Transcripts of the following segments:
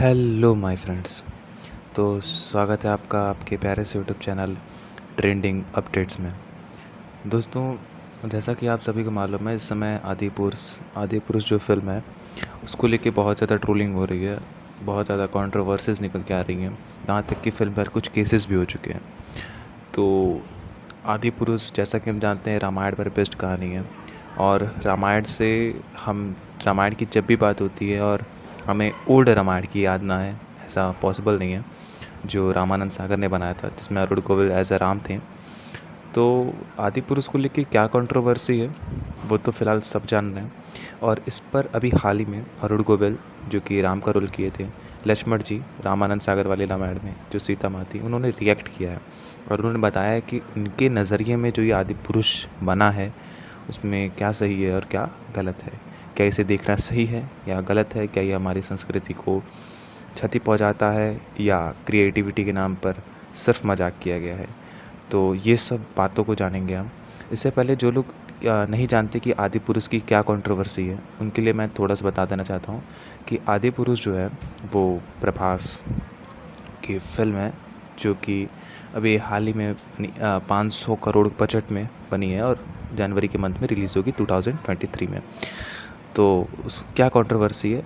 Hello my friends. तो स्वागत है आपका आपके प्यारे से यूट्यूब चैनल ट्रेंडिंग अपडेट्स में। दोस्तों, जैसा कि आप सभी को मालूम है, इस समय आदि पुरुष जो फिल्म है उसको लेके बहुत ज़्यादा ट्रोलिंग हो रही है, बहुत ज़्यादा कंट्रोवर्सीज निकल के आ रही हैं। यहाँ तक कि फिल्म पर कुछ केसेस भी हो चुके हैं। तो आदि पुरुष, जैसा कि हम जानते हैं, रामायण पर बेस्ड कहानी है। और रामायण की जब भी बात होती है और हमें ओल्ड रामायण की याद ना है, ऐसा पॉसिबल नहीं है। जो रामानंद सागर ने बनाया था, जिसमें अरुण गोविल एज अ राम थे। तो आदि पुरुष को लेके क्या कंट्रोवर्सी है वो तो फ़िलहाल सब जान रहे हैं। और इस पर अभी हाल ही में अरुण गोविल, जो कि राम का रोल किए थे, लक्ष्मण जी रामानंद सागर वाले रामायण में जो सीता माँ थी, उन्होंने रिएक्ट किया है। और उन्होंने बताया कि उनके नज़रिए में जो ये आदि पुरुष बना है उसमें क्या सही है और क्या गलत है। क्या इसे देखना सही है या गलत है? क्या ये हमारी संस्कृति को क्षति पहुंचाता है या क्रिएटिविटी के नाम पर सिर्फ मजाक किया गया है? तो ये सब बातों को जानेंगे हम। इससे पहले जो लोग नहीं जानते कि आदि पुरुष की क्या कंट्रोवर्सी है, उनके लिए मैं थोड़ा सा बता देना चाहता हूँ कि आदि पुरुष जो है वो प्रभास की फिल्म है, जो कि अभी हाल ही में 500 करोड़ बजट में बनी है और जनवरी के मंथ में रिलीज़ होगी 2023 में। तो क्या कंट्रोवर्सी है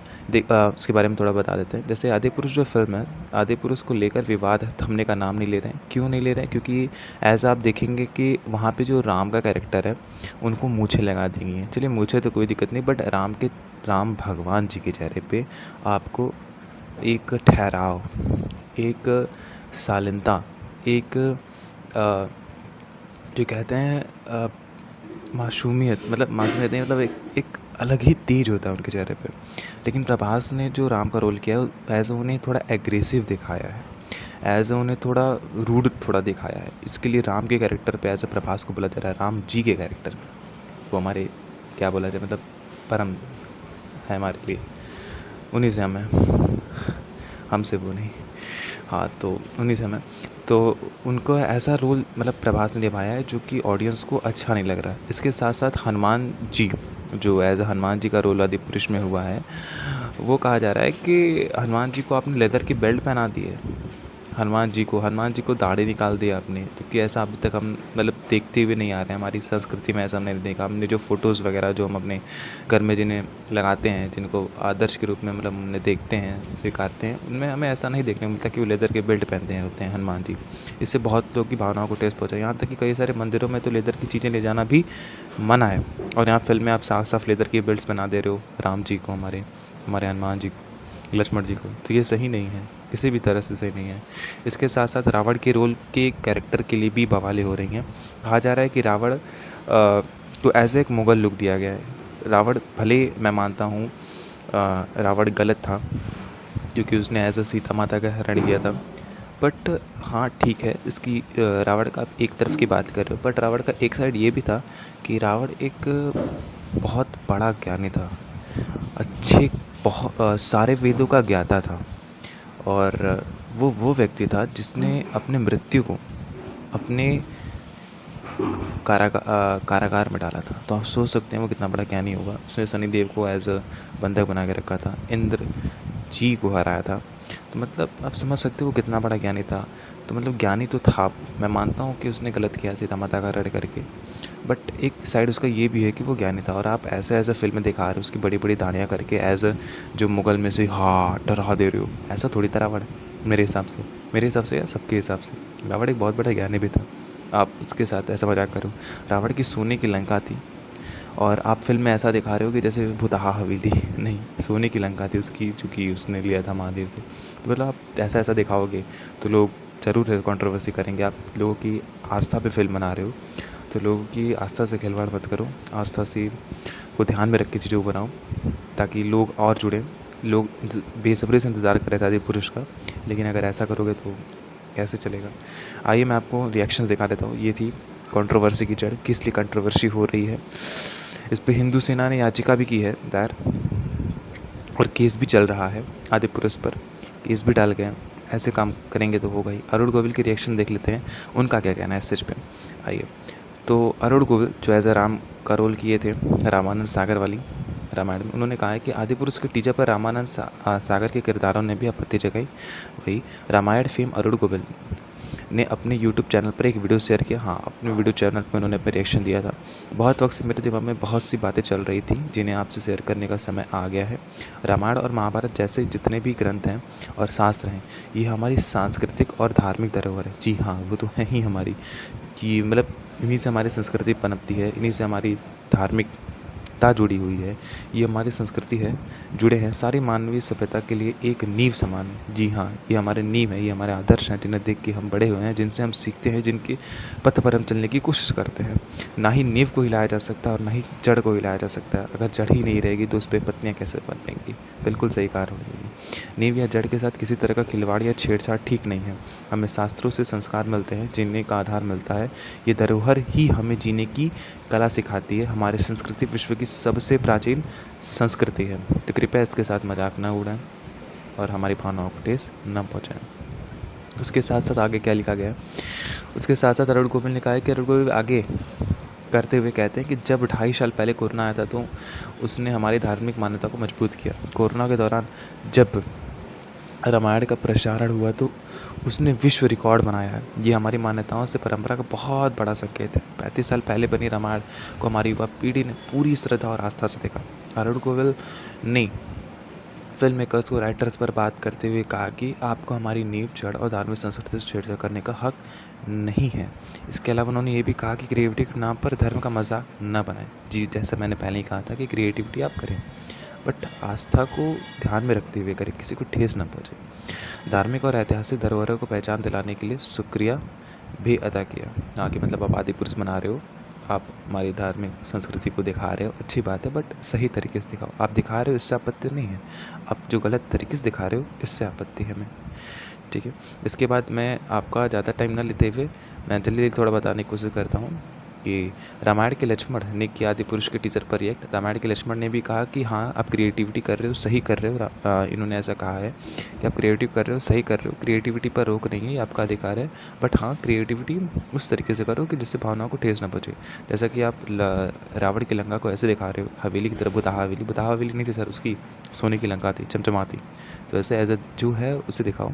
उसके बारे में थोड़ा बता देते हैं। जैसे आदि पुरुष जो फिल्म है, आदि पुरुष को लेकर विवाद थमने का नाम नहीं ले रहे हैं। क्यों नहीं ले रहे हैं? क्योंकि ऐसा आप देखेंगे कि वहाँ पे जो राम का कैरेक्टर है उनको मूछें लगा दी गई हैं। चलिए, मूछें तो कोई दिक्कत नहीं, बट राम भगवान जी के चेहरे पे आपको एक ठहराव, एक शालीनता, एक जो कहते हैं मासूमियत, मासूमियत नहीं, मतलब एक अलग ही तेज होता है उनके चेहरे पे। लेकिन प्रभास ने जो राम का रोल किया है, एज उन्हें थोड़ा एग्रेसिव दिखाया है, एज उन्हें थोड़ा रूड थोड़ा दिखाया है। इसके लिए राम के कैरेक्टर पे एज ए प्रभास को बोला जा रहा है, राम जी के कैरेक्टर में वो हमारे, क्या बोला जाए, परम है हमारे लिए। उन्हीं से हम हैं, हमसे वो नहीं। हाँ, तो उन्हीं से हम हैं। तो उनको ऐसा रोल प्रभास ने निभाया है जो कि ऑडियंस को अच्छा नहीं लग रहा है। इसके साथ साथ हनुमान जी, जो एज अ हनुमान जी का रोल आदि पुरुष में हुआ है, वो कहा जा रहा है कि हनुमान जी को आपने लेदर की बेल्ट पहना दी है। हनुमान जी को दाढ़ी निकाल दिया आपने, क्योंकि ऐसा अभी तक हम देखते हुए नहीं आ रहे हैं। हमारी संस्कृति में ऐसा हमने नहीं देखा। हमने जो फ़ोटोज़ वगैरह जो हम अपने घर में जिन्हें लगाते हैं, जिनको आदर्श के रूप में हमने देखते हैं, स्वीकारते हैं, उनमें हमें ऐसा नहीं देखने को मिलता कि वो लेदर के बेल्ट पहनते हैं होते हैं हनुमान जी। इससे बहुत लोग की भावनाओं को ठेस पहुँचा। यहाँ तक कि कई सारे मंदिरों में तो लेदर की चीज़ें ले जाना भी मना है। और यहाँ फिल्म में आप साफ साफ लेदर की बेल्ट्स बना दे रहे हो राम जी को, हमारे हनुमान जी को, लक्ष्मण जी को। तो ये सही नहीं है, किसी भी तरह से सही नहीं है। इसके साथ साथ रावण के रोल के कैरेक्टर के लिए भी बवालें हो रही हैं। कहा जा रहा है कि रावण को ऐसे एक मुग़ल लुक दिया गया है। रावण, भले मैं मानता हूँ रावण गलत था, क्योंकि उसने एज अ सीता माता का हरण किया था। बट हाँ, ठीक है, इसकी रावण का आप एक तरफ की बात कर रहे हो, बट रावण का एक साइड ये भी था कि रावण एक बहुत बड़ा ज्ञानी था, अच्छे बहुत सारे वेदों का ज्ञाता था। और वो व्यक्ति था जिसने अपने मृत्यु को अपने कारागार में डाला था। तो आप सोच सकते हैं वो कितना बड़ा ज्ञानी होगा। उसने शनिदेव को एज अ बंधक बना के रखा था, इंद्र जी को हराया था। तो आप समझ सकते हो वो कितना बड़ा ज्ञानी था। तो ज्ञानी तो था। मैं मानता हूँ कि उसने गलत किया सीता माता का हरण करके, बट एक साइड उसका ये भी है कि वो ज्ञानी था। और आप ऐसे ऐसे फिल्में दिखा रहे हो उसकी बड़ी बड़ी दाढ़ियाँ करके, एज अ जो मुग़ल में से हाँ डरा दे रहे हो। ऐसा थोड़ी था रावण, मेरे हिसाब से या सबके हिसाब से रावण एक बहुत बड़ा ज्ञानी भी था। आप उसके साथ ऐसा मजाक करो। रावण की सोने की लंका थी और आप फिल्म में ऐसा दिखा रहे हो कि जैसे भुतहा हवेली, नहीं, सोने की लंका थी उसकी, जो कि उसने लिया था महादेव से। तो आप ऐसा ऐसा दिखाओगे तो लोग ज़रूर कंट्रोवर्सी करेंगे। आप लोगों की आस्था पे फिल्म बना रहे हो, तो लोगों की आस्था से खिलवाड़ मत करो। आस्था से को ध्यान में रख के चीज़ों को बनाओ, ताकि लोग और जुड़ें। लोग बेसब्री से इंतज़ार कर रहे थे आदि पुरुष का, लेकिन अगर ऐसा करोगे तो कैसे चलेगा। आइए मैं आपको रिएक्शन दिखा देता हूँ। ये थी कंट्रोवर्सी की जड़, किस लिए कंट्रोवर्सी हो रही है। इस पे हिंदू सेना ने याचिका भी की है दायर, और केस भी चल रहा है आदि पुरुष पर, केस भी डाल गए। ऐसे काम करेंगे तो होगा ही। अरुण गोविल की रिएक्शन देख लेते हैं, उनका क्या कहना है इस चीज़ पे। आइए। तो अरुण गोविल जो एज अ राम का रोल किए थे, रामानंद सागर वाली रामायण में। उन्होंने कहा है कि आदिपुरुष के टीचर पर रामानंद सागर के किरदारों ने भी आपत्ति जगाई। वही रामायण फेम अरुण गोविल ने अपने यूट्यूब चैनल पर एक वीडियो शेयर किया। हाँ, अपने वीडियो चैनल पर उन्होंने अपना रिएक्शन दिया था। बहुत वक्त से मेरे दिमाग में बहुत सी बातें चल रही थी जिन्हें आपसे शेयर करने का समय आ गया है। रामायण और महाभारत जैसे जितने भी ग्रंथ हैं और शास्त्र हैं, ये हमारी सांस्कृतिक और धार्मिक धरोहर है। जी हाँ, वो तो है ही हमारी, कि मतलब इन्हीं से हमारी संस्कृति पनपती है, इन्हीं से हमारी धार्मिकता जुड़ी हुई है। ये हमारी संस्कृति है, जुड़े हैं सारी मानवीय सभ्यता के लिए एक नींव समान है। जी हाँ, ये हमारे नींव है, ये हमारे आदर्श हैं, जिन्हें देख के हम बड़े हुए हैं, जिनसे हम सीखते हैं, जिनके पथ पर हम चलने की कोशिश करते हैं। ना ही नींव को हिलाया जा सकता और ना ही जड़ को हिलाया जा सकता है। अगर जड़ ही नहीं रहेगी तो उस पर पत्तियाँ कैसे बनेंगी? बिल्कुल सही कारण होगी। नींव या जड़ के साथ किसी तरह का खिलवाड़ या छेड़छाड़ ठीक नहीं है। हमें शास्त्रों से संस्कार मिलते हैं, जीने का आधार मिलता है। ये धरोहर ही हमें जीने की कला सिखाती है। हमारी संस्कृति विश्व की सबसे प्राचीन संस्कृति है। तो कृपया इसके साथ मजाक न उड़ाएं और हमारी भावनाओं को ठेस न पहुँचाएं। उसके साथ साथ आगे क्या लिखा गया है? उसके साथ साथ अरुण गोविल ने कहा है कि अरुण गोविल आगे करते हुए कहते हैं कि जब 2.5 साल पहले कोरोना आया था तो उसने हमारी धार्मिक मान्यता को मजबूत किया। कोरोना के दौरान जब रामायण का प्रसारण हुआ तो उसने विश्व रिकॉर्ड बनाया है। ये हमारी मान्यताओं से परंपरा का बहुत बड़ा संकेत है। 35 साल पहले बनी रामायण को हमारी युवा पीढ़ी ने पूरी श्रद्धा और आस्था से देखा। अरुण गोविल ने फिल्म मेकर्स को राइटर्स पर बात करते हुए कहा कि आपको हमारी नींव, जड़ और धार्मिक संस्कृति से छेड़छाड़ करने का हक नहीं है। इसके अलावा उन्होंने ये भी कहा कि क्रिएटिविटी के नाम पर धर्म का मजाक न बनाएं। जी, जैसा मैंने पहले ही कहा था कि क्रिएटिविटी आप करें, बट आस्था को ध्यान में रखते हुए करें, किसी को ठेस न पहुँचे। धार्मिक और ऐतिहासिक धरोहरों को पहचान दिलाने के लिए शुक्रिया भी अदा किया। हाँ, कि मतलब आप आदिपुरुष बना रहे हो, आप हमारी धार्मिक संस्कृति को दिखा रहे हो, अच्छी बात है, बट सही तरीके से दिखाओ। आप दिखा रहे हो इससे आपत्ति नहीं है, आप जो गलत तरीके से दिखा रहे हो इससे आपत्ति है हमें। ठीक है, इसके बाद मैं आपका ज़्यादा टाइम ना लेते हुए मैं जल्दी थोड़ा बताने की कोशिश करता हूँ कि रामायण के लक्ष्मण ने किया आदिपुरुष के टीचर पर रिएक्ट। रामायण के लक्ष्मण ने भी कहा कि हाँ, आप क्रिएटिविटी कर रहे हो, सही कर रहे हो। इन्होंने ऐसा कहा है कि आप क्रिएटिव कर रहे हो, सही कर रहे हो, क्रिएटिविटी पर रोक नहीं है, ये आपका अधिकार है, बट हाँ, क्रिएटिविटी उस तरीके से करो कि जिससे भावनाओं को ठेस ना पहुँचे। जैसा कि आप रावण की लंका को ऐसे दिखा रहे हो, हवेली की तरफ, बुताहा हवेली नहीं थी सर, उसकी सोने की लंका थी, चमचमाती। तो ऐसे एज अ जो है उसे दिखाओ।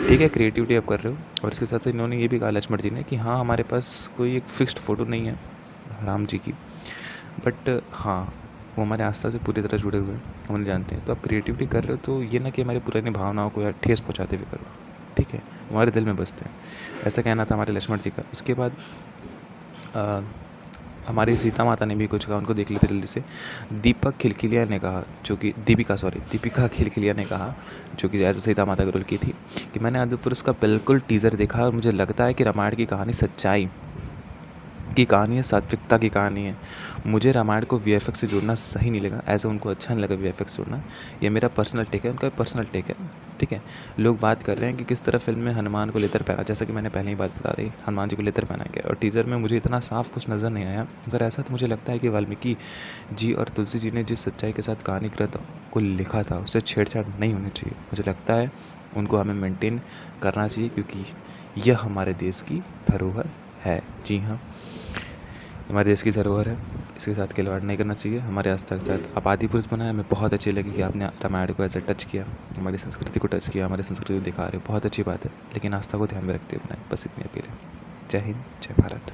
ठीक है, क्रिएटिविटी आप कर रहे हो। और इसके साथ साथ इन्होंने ये भी कहा लक्ष्मण जी ने कि हाँ, हमारे पास कोई एक फिक्स्ड फ़ोटो नहीं है राम जी की, बट हाँ, वो हमारे आस्था से पूरी तरह जुड़े हुए हैं, हम उन्हें जानते हैं। तो आप क्रिएटिविटी कर रहे हो तो ये ना कि हमारी पुरानी भावनाओं को या ठेस पहुँचाते हुए करो। ठीक है, हमारे दिल में बसते हैं। ऐसा कहना था हमारे लक्ष्मण जी का। उसके बाद हमारी सीता माता ने भी कुछ कहा, उनको देख लेते जल्दी से। दीपिका खिलखिलिया ने कहा, दीपिका खिलखिलिया ने कहा, जो कि एज सीता माता का रोल की थी, कि मैंने आदिपुरुष का बिल्कुल टीज़र देखा और मुझे लगता है कि रामायण की कहानी सच्चाई की कहानी है, सात्विकता की कहानी है। मुझे रामायण को वीएफएक्स से जोड़ना सही नहीं लगा, ऐसा उनको अच्छा नहीं लगा वीएफएक्स जोड़ना। ये मेरा पर्सनल टेक है, उनका पर्सनल टेक है। ठीक है, लोग बात कर रहे हैं कि किस तरह फिल्म में हनुमान को लेतर पहना, जैसा कि मैंने पहले ही बात बता दी, हनुमान जी को लेतर पहना गया और टीज़र में मुझे इतना साफ कुछ नज़र नहीं आया। अगर ऐसा तो मुझे लगता है कि वाल्मीकि जी और तुलसी जी ने जिस सच्चाई के साथ कहानी ग्रंथ को लिखा था उससे छेड़छाड़ नहीं होनी चाहिए। मुझे लगता है उनको हमें मेंटेन करना चाहिए, क्योंकि यह हमारे देश की धरोहर है। जी हाँ, हमारे देश की धरोहर है, इसके साथ खिलवाड़ नहीं करना चाहिए। हमारे आस्था के साथ आप आदिपुरुष बनाए, हमें बहुत अच्छी लगी कि आपने रामायण को ऐसे टच किया, हमारी संस्कृति को टच किया, हमारी संस्कृति को दिखा रहे हो, बहुत अच्छी बात है, लेकिन आस्था को ध्यान में रखते हुए बनाए। बस इतनी अपील है। जय हिंद, जय भारत।